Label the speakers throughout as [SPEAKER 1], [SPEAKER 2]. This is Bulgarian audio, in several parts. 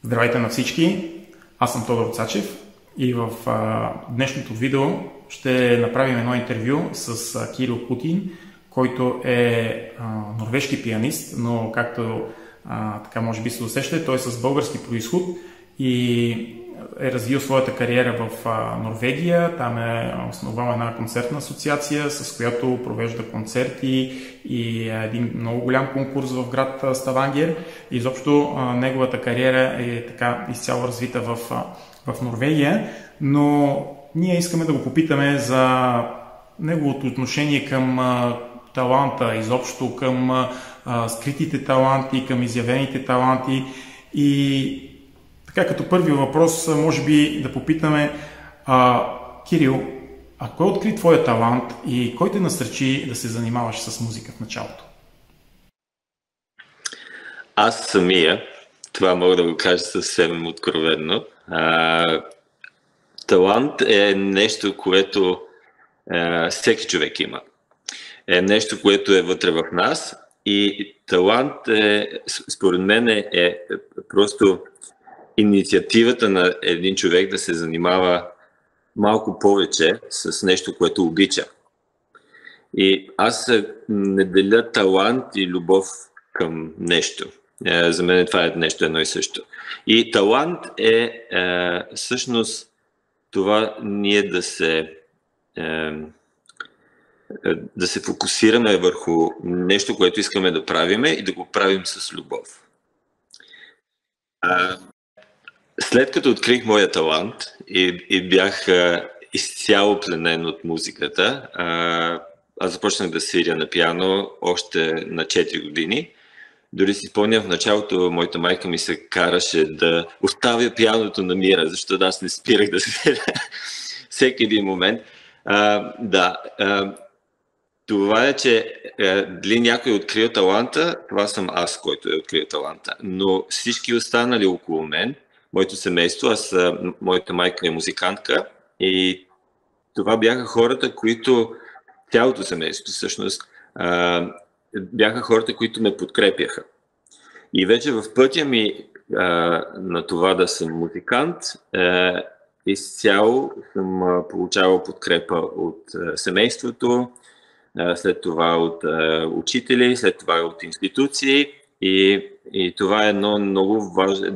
[SPEAKER 1] Здравейте на всички! Аз съм Тодор Цачев и в днешното видео ще направим едно интервю с Кирил Кутин, който е норвежки пианист, но както така може би се досещате, той е с български произход и е развил своята кариера в Норвегия. Там е основал една концертна асоциация, с която провежда концерти и един много голям конкурс в град Ставангер. Изобщо неговата кариера е така изцяло развита в Норвегия, но ние искаме да го попитаме за неговото отношение към таланта, изобщо към скритите таланти, към изявените таланти. И така, като първи въпрос, може би да попитаме, Кирил, кой откри твоя талант и кой те насърчи да се занимаваш с музика в началото?
[SPEAKER 2] Аз самия, това мога да го кажа съвсем откровенно. Талант е нещо, което всеки човек има. Е нещо, което е вътре в нас, и талант според мен е просто инициативата на един човек да се занимава малко повече с нещо, което обича. И аз не деля талант и любов към нещо. За мен това е нещо едно и също. И талант е всъщност това ние да се фокусираме върху нещо, което искаме да правиме и да го правим с любов. След като открих моя талант и бях изцяло пленен от музиката, аз започнах да свиря на пиано още на 4 години. Дори си спомням, в началото моята майка ми се караше да оставя пианото на мира, защото аз не спирах да свиря всеки един момент. Това е, че дали някой е открил таланта, това съм аз, който е открил таланта. Но всички останали около мен, моето семейство, моята майка е музикантка, и това бяха хората, които, цялото семейство всъщност, бяха хората, които ме подкрепяха. И вече в пътя ми на това да съм музикант, изцяло съм получавал подкрепа от семейството, след това от учители, след това от институции, и това е един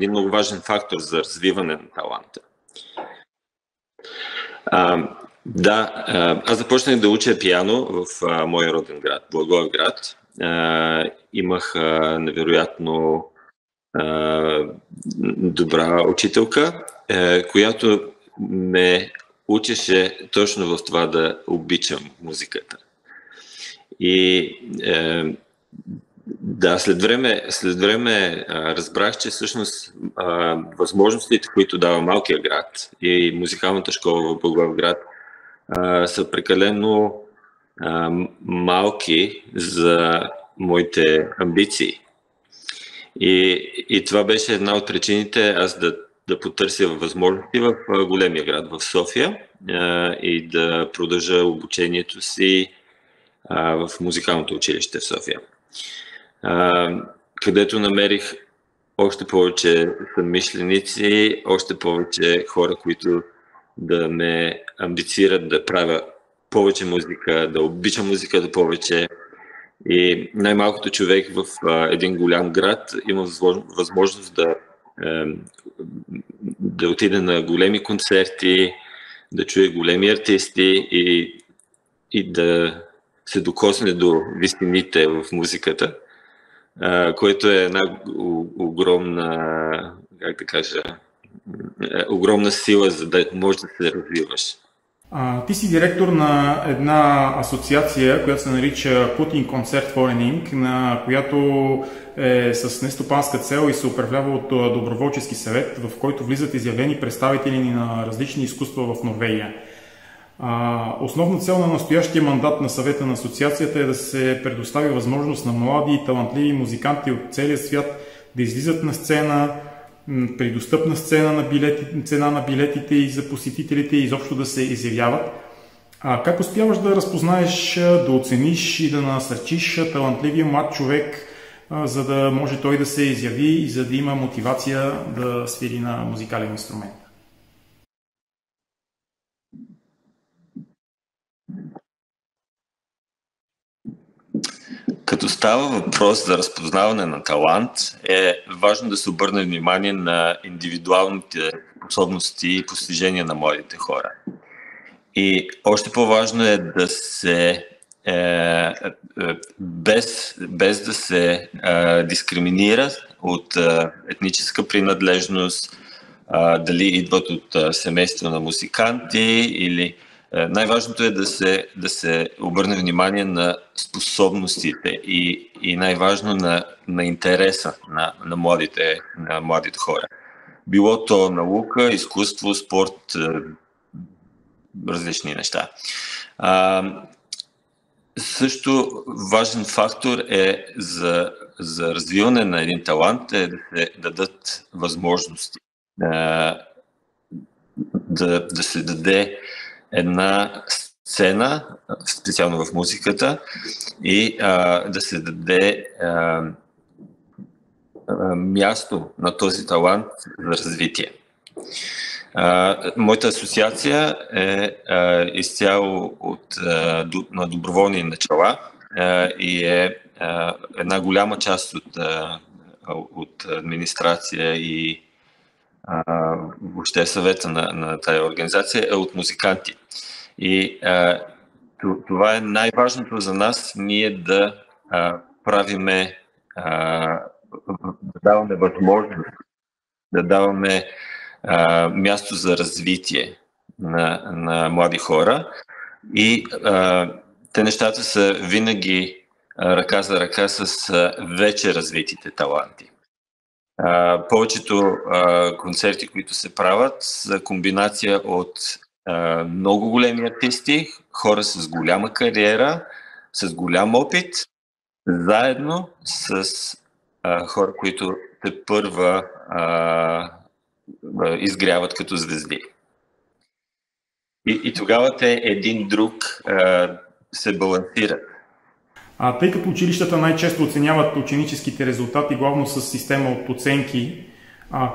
[SPEAKER 2] много важен фактор за развиване на таланта. Аз започнах да уча пиано в моя роден град, Благоевград. Имах невероятно добра учителка, която ме учеше точно в това да обичам музиката. И след време разбрах, че всъщност възможностите, които дава малкия град и музикалната школа в Благоевград, са прекалено малки за моите амбиции. И това беше една от причините аз да потърся възможности в големия град, в София, и да продължа обучението си в музикалното училище в София, където намерих още повече съмишленици, още повече хора, които да ме амбицират да правя повече музика, да обичам музиката повече. И най-малкото човек в един голям град има възможност да отиде на големи концерти, да чуе големи артисти и да се докосне до висините в музиката, което е една огромна, огромна сила, за да можеш да се развиваш.
[SPEAKER 1] Ти си директор на една асоциация, която се нарича Putin Concert Forening, на която е с нестопанска цел и се управлява от доброволчески съвет, в който влизат изявени представители на различни изкуства в Норвегия. Основна цел на настоящия мандат на съвета на асоциацията е да се предостави възможност на млади и талантливи музиканти от целия свят да излизат на сцена, при достъпна цена на билетите и за посетителите, и изобщо да се изявяват. Как успяваш да разпознаеш, да оцениш и да насърчиш талантливия млад човек за да може той да се изяви и за да има мотивация да свири на музикален инструмент?
[SPEAKER 2] Като става въпрос за разпознаване на талант, е важно да се обърне внимание на индивидуалните способности и постижения на младите хора. И още по-важно е да се без да се дискриминира от етническа принадлежност, дали идват от семейство на музиканти или най-важното е да се обърне внимание на способностите и най-важно на интереса на младите хора. Било то наука, изкуство, спорт, различни неща. Също важен фактор е за развиване на един талант е да се дадат възможности. Да се даде една сцена, специално в музиката, и да се даде място на този талант за развитие. Моята асоциация е изцяло на доброволни начала и е една голяма част от администрация и въобще съвета на тази организация е от музиканти. И това е най-важното за нас, ние да правиме, да даваме възможност, да даваме място за развитие на млади хора и те нещата са винаги ръка за ръка с вече развитите таланти. Повечето концерти, които се правят, са комбинация от много големи артисти, хора с голяма кариера, с голям опит, заедно с хора, които тепърва изгряват като звезди. И тогава те един друг се балансират.
[SPEAKER 1] Тъй като училищата най-често оценяват ученическите резултати, главно с система от оценки,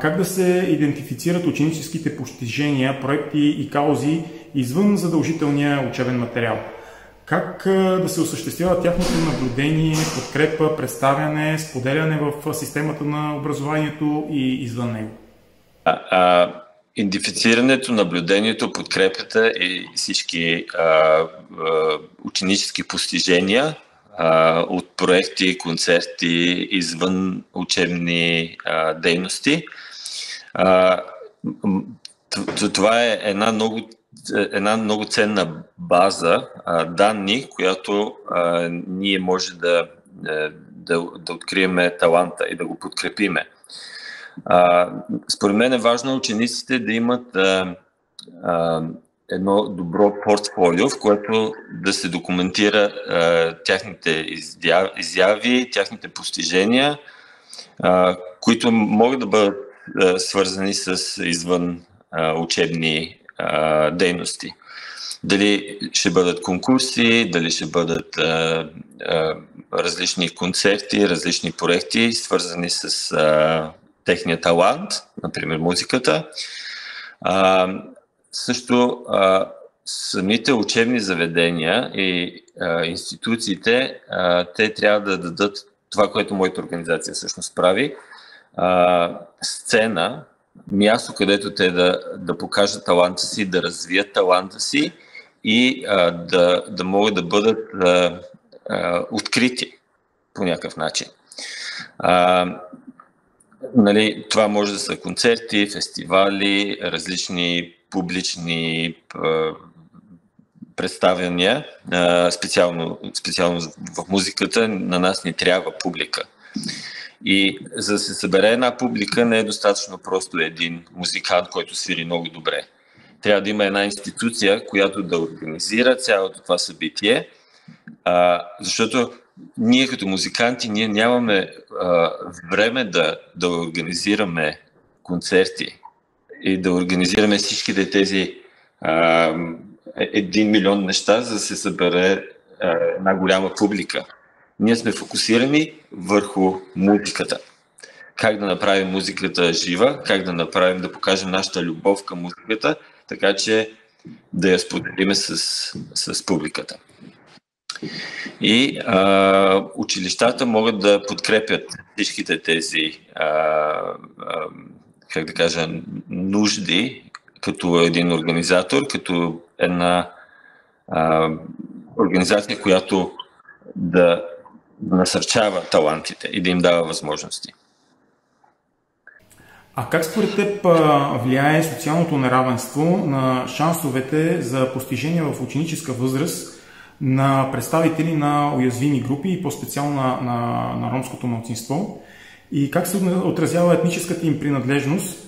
[SPEAKER 1] как да се идентифицират ученическите постижения, проекти и каузи извън задължителния учебен материал? Как да се осъществява тяхното наблюдение, подкрепа, представяне, споделяне в системата на образованието и извън него?
[SPEAKER 2] Идентифицирането, наблюдението, подкрепата и всички ученически постижения от проекти, концерти, извън учебни дейности. Това е една много ценна база данни, която ние може да открием таланта и да го подкрепиме. Според мен е важно учениците да имат едно добро портфолио, в което да се документира тяхните изяви, тяхните постижения, които могат да бъдат свързани с извън учебни дейности. Дали ще бъдат конкурси, дали ще бъдат различни концерти, различни проекти, свързани с техния талант, например музиката. Също самите учебни заведения и институциите, те трябва да дадат това, което моята организация всъщност прави, сцена, място, където те да покажат таланта си, да развият таланта си и да могат да бъдат открити по някакъв начин. Това може да са концерти, фестивали, различни публични представяния, специално в музиката на нас ни трябва публика. И за да се събере една публика не е достатъчно просто един музикант, който свири много добре. Трябва да има една институция, която да организира цялото това събитие, защото ние като музиканти ние нямаме време да организираме концерти и да организираме всичките тези 1 милион неща, за да се събере една голяма публика. ние сме фокусирани върху музиката. Как да направим музиката жива, как да покажем нашата любов към музиката, така че да я споделиме с публиката. И училищата могат да подкрепят всичките тези нужди като един организатор, като една организация, която да насърчава талантите и да им дава възможности.
[SPEAKER 1] А как според теб влияе социалното неравенство на шансовете за постижение в ученическа възраст на представители на уязвими групи и по-специално на ромското малцинство? И как се отразява етническата им принадлежност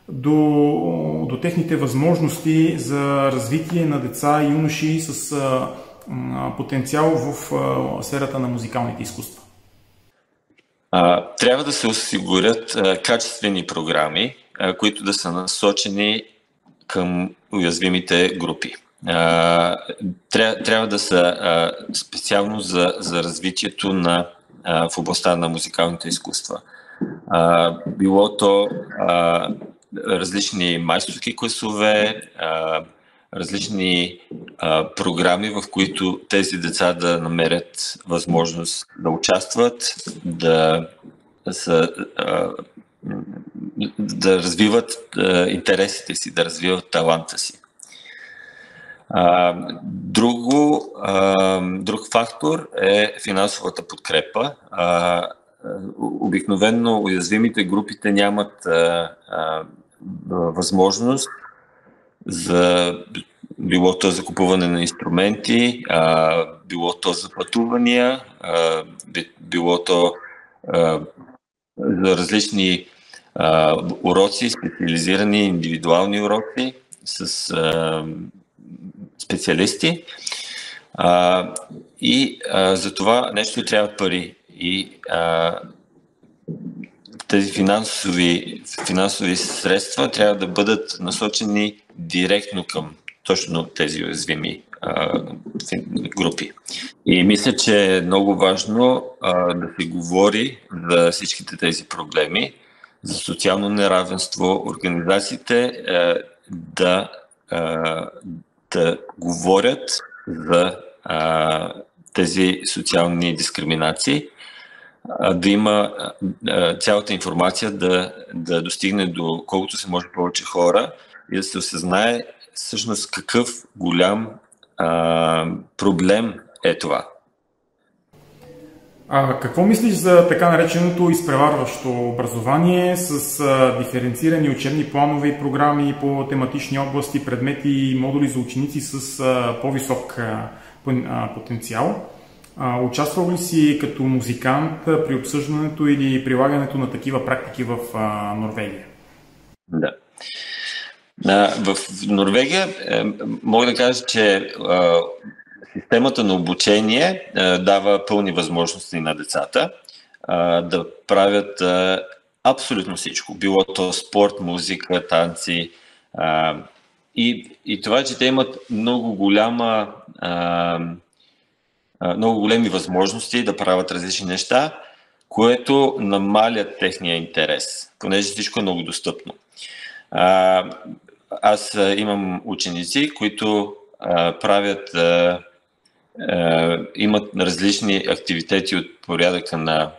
[SPEAKER 1] до техните възможности за развитие на деца и юноши с потенциал в сферата на музикалните изкуства?
[SPEAKER 2] Трябва да се осигурят качествени програми, които да са насочени към уязвимите групи. Трябва да са специално за развитието в областта на музикалните изкуства. Било то различни майсторски класове, различни програми, в които тези деца да намерят възможност да участват, да развиват интересите си, да развиват таланта си. Друг фактор е финансовата подкрепа. Обикновено уязвимите групите нямат възможност било то за купуване на инструменти, било то за пътувания, било то за различни уроци, специализирани индивидуални уроци с специалисти. И за това нещо трябва пари. И тези финансови средства трябва да бъдат насочени директно към точно тези уязвими групи. И мисля, че е много важно да се говори за всичките тези проблеми, за социално неравенство, организациите да говорят за тези социални дискриминации, да има цялата информация да достигне до колкото се може повече хора и да се осъзнае всъщност какъв голям проблем е това.
[SPEAKER 1] Какво мислиш за така нареченото изпреварващо образование с диференцирани учебни планове и програми по тематични области, предмети и модули за ученици с по-висок потенциал? Участвал ли си като музикант при обсъждането или прилагането на такива практики в Норвегия?
[SPEAKER 2] Да. В Норвегия мога да кажа, че системата на обучение дава пълни възможности на децата да правят абсолютно всичко. Било то спорт, музика, танци. И това, че те имат много големи възможности да правят различни неща, което намалят техния интерес, понеже всичко е много достъпно. Аз имам ученици, които имат различни активитети от порядъка на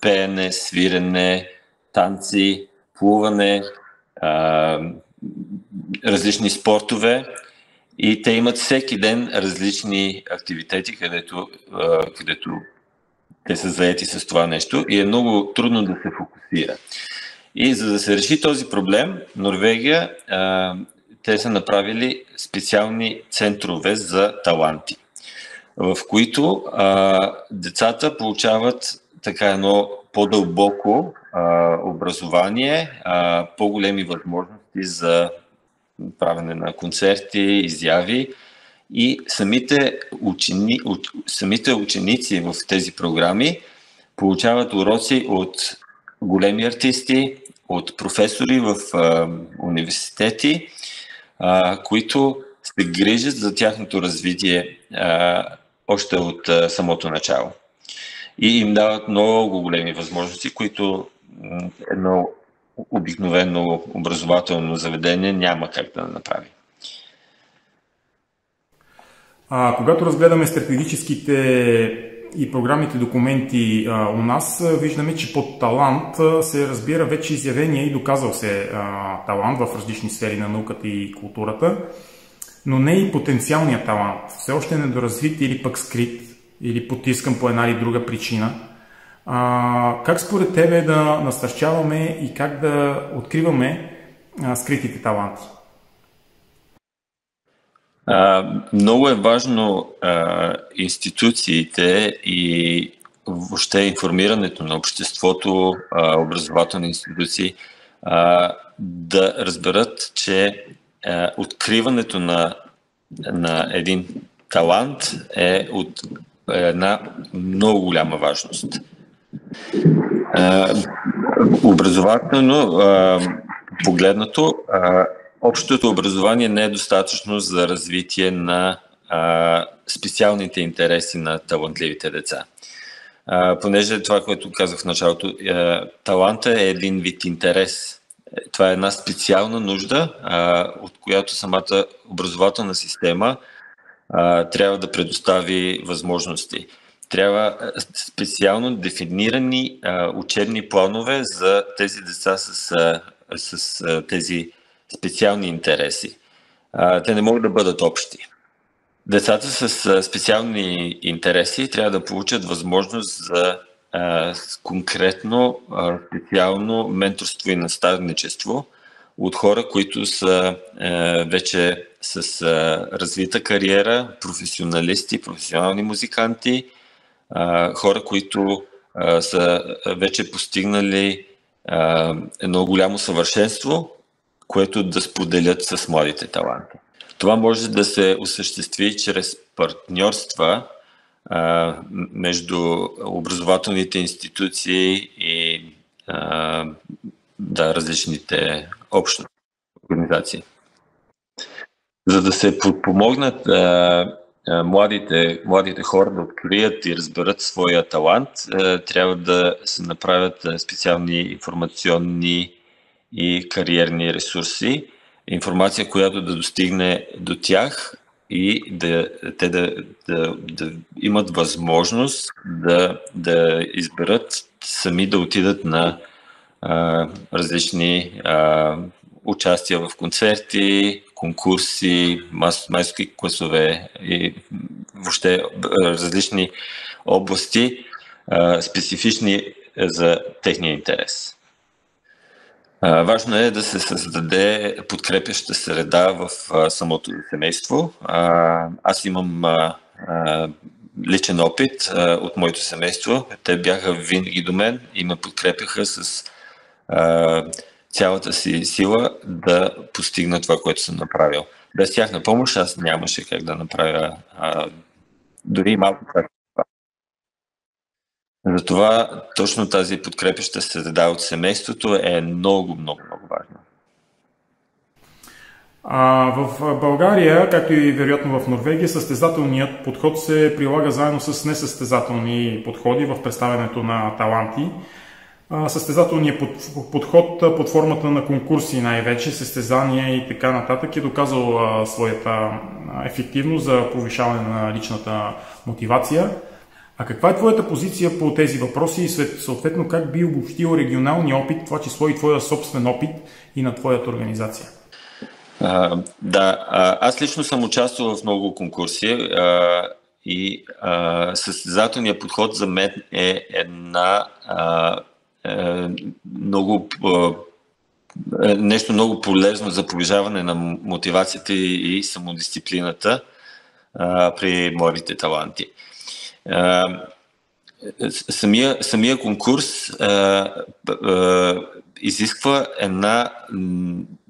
[SPEAKER 2] пеене, свирене, танци, плуване, различни спортове и те имат всеки ден различни активитети, където те са заети с това нещо и е много трудно да се фокусира. И за да се реши този проблем, Норвегия, те са направили специални центрове за таланти, в които децата получават така едно по-дълбоко образование, по-големи възможности за правене на концерти, изяви и самите ученици в тези програми получават уроци от големи артисти, от професори в университети, които се грижат за тяхното развитие още от самото начало. и им дават много големи възможности, които едно обикновено образователно заведение няма как да направи.
[SPEAKER 1] Когато разгледаме стратегическите и програмните документи у нас, виждаме, че под талант се разбира вече изявения и доказал се талант в различни сфери на науката и културата, но не и потенциалният талант. Все още е недоразвит или пък скрит, или потискан по една или друга причина. Как според тебе да насърчаваме и как да откриваме скритите таланти?
[SPEAKER 2] Много е важно институциите и въобще информирането на обществото, образователни институции да разберат, че откриването на един талант е от една много голяма важност. Образователно погледнато, общото образование не е достатъчно за развитие на специалните интереси на талантливите деца. Понеже това, което казах в началото, таланта е един вид интерес. Това е една специална нужда, от която самата образователна система трябва да предостави възможности. Трябва специално дефинирани учебни планове за тези деца с тези специални интереси. Те не могат да бъдат общи. Децата с специални интереси трябва да получат възможност за конкретно, специално менторство и наставничество от хора, които са вече с развита кариера, професионалисти, професионални музиканти, хора, които са вече постигнали едно голямо съвършенство, което да споделят с младите таланти. Това може да се осъществи чрез партньорства между образователните институции и различните общности, организации. За да се подпомогнат младите хора да открият и разберат своя талант, трябва да се направят специални информационни и кариерни ресурси, информация, която да достигне до тях и те да имат възможност да изберат сами да отидат на различни участия в концерти, конкурси, майсторски класове и въобще различни области, специфични за техния интерес. Важно е да се създаде подкрепяща среда в самото семейство. Аз имам личен опит от моето семейство. Те бяха винаги до мен и ме подкрепяха с цялата си сила да постигна това, което съм направил. Без тяхна помощ аз нямаше как да направя дори малко това. Затова точно тази подкрепяща среда от семейството е много, много, много важна.
[SPEAKER 1] В България, както и вероятно в Норвегия, състезателният подход се прилага заедно с несъстезателни подходи в представянето на таланти. Състезателният подход под формата на конкурси най-вече, състезания и така нататък е доказал своята ефективност за повишаване на личната мотивация. А каква е твоята позиция по тези въпроси и съответно как би обобщил регионалния опит, това число и твоя собствен опит и на твоята организация?
[SPEAKER 2] Аз лично съм участвал в много конкурси и състезателният подход за мен е една нещо много полезно за повишаване на мотивацията и самодисциплината при младите таланти. Самия конкурс изисква една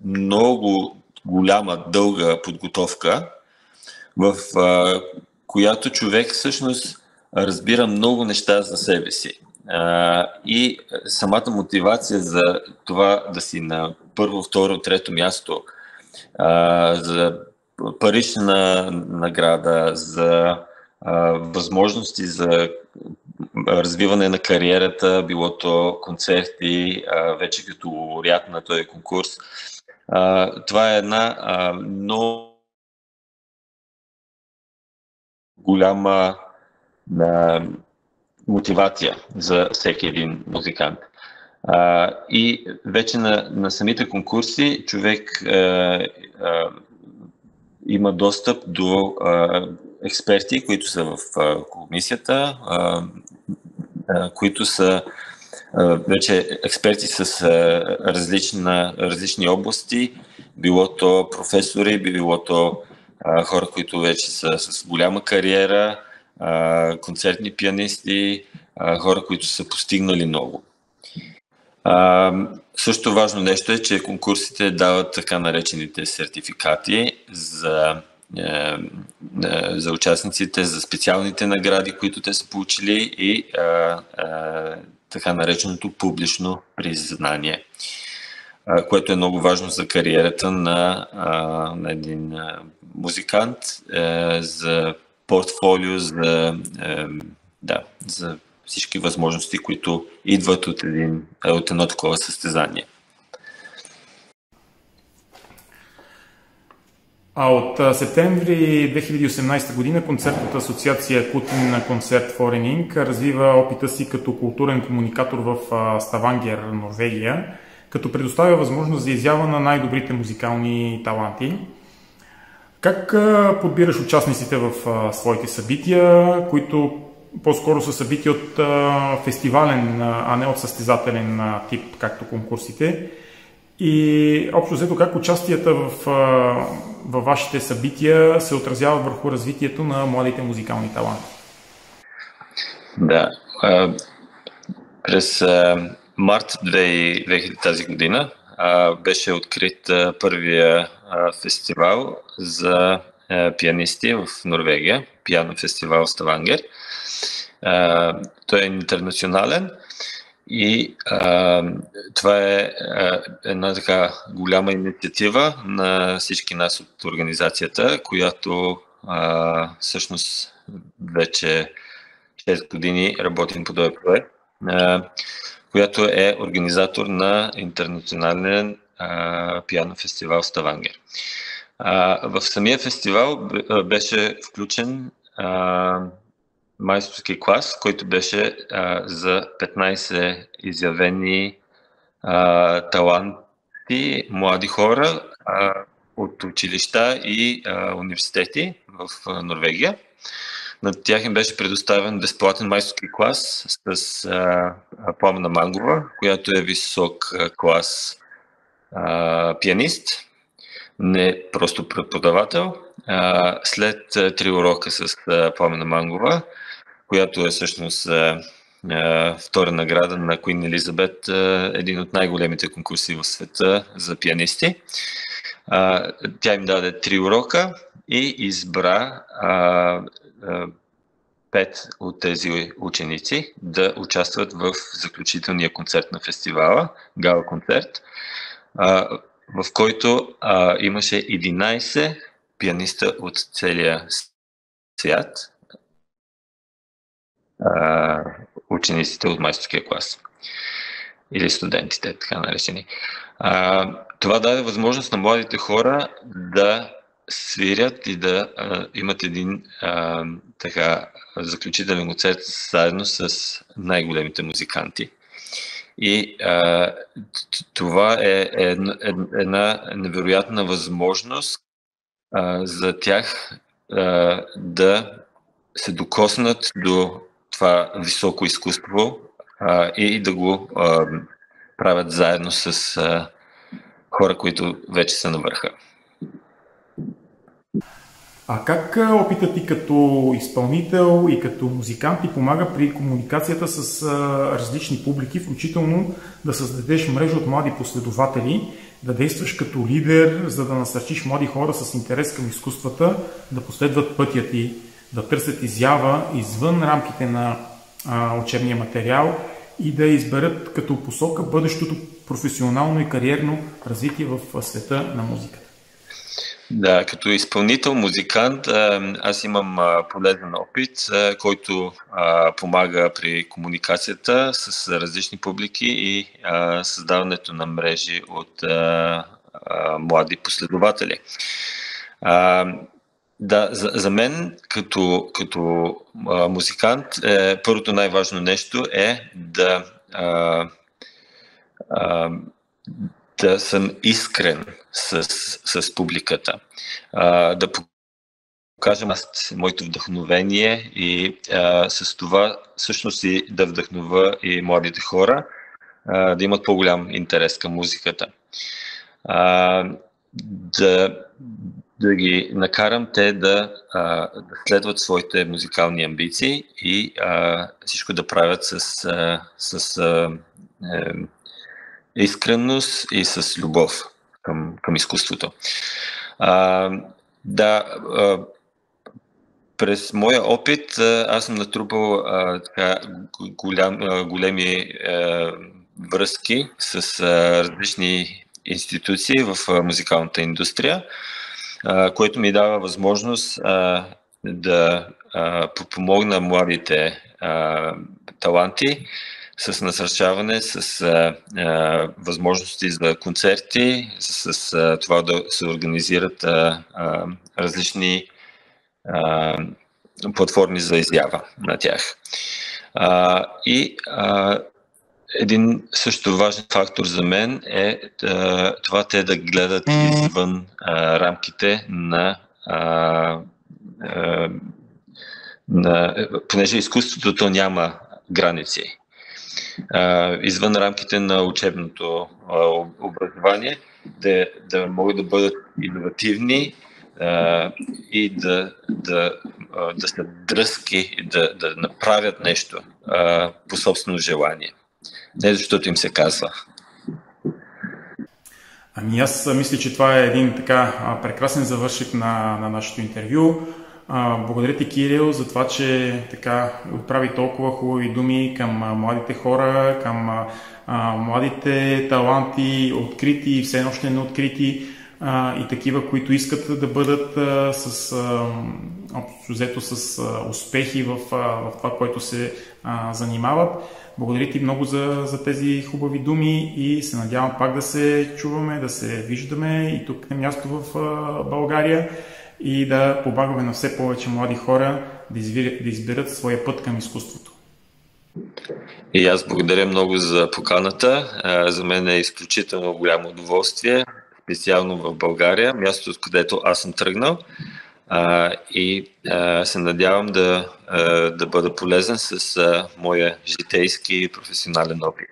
[SPEAKER 2] много голяма, дълга подготовка, в която човек всъщност разбира много неща за себе си. И самата мотивация за това да си на първо, второ, трето място, за парична награда, за възможности за развиване на кариерата, било то концерти, вече като лауреат на този конкурс. Това е една много голяма мотивация за всеки един музикант. И вече на самите конкурси човек има достъп до експерти, които са в комисията, които са вече експерти с различни области, било то професори, било то хора, които вече са с голяма кариера, концертни пианисти, хора, които са постигнали много. Също важно нещо е, че конкурсите дават така наречените сертификати за участниците, за специалните награди, които те са получили и така нареченото публично признание, което е много важно за кариерата на един музикант, за портфолио, за всички възможности, които идват от едно такова състезание.
[SPEAKER 1] А от септември 2018 година концертната асоциация Кутин Концерт Forening Inc. развива опита си като културен комуникатор в Ставангер, Норвегия, като предоставя възможност за изява на най-добрите музикални таланти. Как подбираш участниците в своите събития, които по-скоро са събития от фестивален, а не от състезателен тип, както конкурсите? И общо взето, как участията във вашите събития се отразяват върху развитието на младите музикални таланти?
[SPEAKER 2] Да. През март 2000 тази година беше открит първия фестивал за пианисти в Норвегия, пиано фестивал Ставангер. Той е интернационален и това е една така голяма инициатива на всички нас от организацията, която всъщност вече 6 години работим по този проект, която е организатор на интернационален пиано фестивал Ставангер. В самия фестивал беше включен майсторски клас, който беше за 15 изявени таланти, млади хора от училища и университети в Норвегия. На тях им беше предоставен безплатен майсторски клас с Пламена Мангова, която е висок клас пианист, не просто преподавател. След 3 урока с Пламена Мангова, която е всъщност втора награда на Куин Елизабет, един от най-големите конкурси в света за пианисти. Тя им даде 3 урока и избра 5 от тези ученици да участват в заключителния концерт на фестивала, гала концерт, в който имаше 11 пианиста от целия свят, учениците от майсторския клас или студентите, така наречени. Това даде възможност на младите хора да свирят и да имат един така заключителен концерт заедно с най-големите музиканти. И това е една невероятна възможност за тях да се докоснат до това високо изкуство и да го правят заедно с хора, които вече са на върха.
[SPEAKER 1] А как опитът ти като изпълнител и като музикант ти помага при комуникацията с различни публики, включително да създадеш мрежа от млади последователи, да действаш като лидер, за да насърчиш млади хора с интерес към изкуствата, да последват пътя ти, да търсят изява извън рамките на учебния материал и да изберат като посока бъдещото професионално и кариерно развитие в света на музиката?
[SPEAKER 2] Да, като изпълнител, музикант, аз имам полезен опит, който помага при комуникацията с различни публики и създаването на мрежи от млади последователи. Да, за мен като музикант, първото най-важно нещо е да съм искрен с публиката, да покажем моето вдъхновение и с това всъщност и да вдъхнува и младите хора да имат по-голям интерес към музиката. Да ги накарам те да следват своите музикални амбиции и всичко да правят с искренност и с любов към изкуството. През моя опит аз съм натрупал големи връзки с различни институции в музикалната индустрия, което ми дава възможност да подпомогна младите таланти с насърчаване, с възможности за концерти, с това да се организират различни платформи за изява на тях. Един също важен фактор за мен е това те да гледат извън рамките понеже изкуството няма граници. Извън рамките на учебното образование, да могат да бъдат иновативни и да са дръзки, да направят нещо по собствено желание. Не защото им се казва.
[SPEAKER 1] Ами аз мисля, че това е един така прекрасен завършек на нашето интервю. Благодаря ти, Кирил, за това, че така отправи толкова хубави думи към младите хора, към младите таланти, открити и все още неоткрити, и такива, които искат да бъдат взето с успехи в това, което се занимават. Благодаря ти много за тези хубави думи и се надявам пак да се чуваме, да се виждаме и тук на място в България и да помагаме на все повече млади хора да изберат своя път към изкуството.
[SPEAKER 2] И аз благодаря много за поканата. За мен е изключително голямо удоволствие, специално в България, мястото, където аз съм тръгнал, и се надявам да бъда полезен с моя житейски и професионален опит.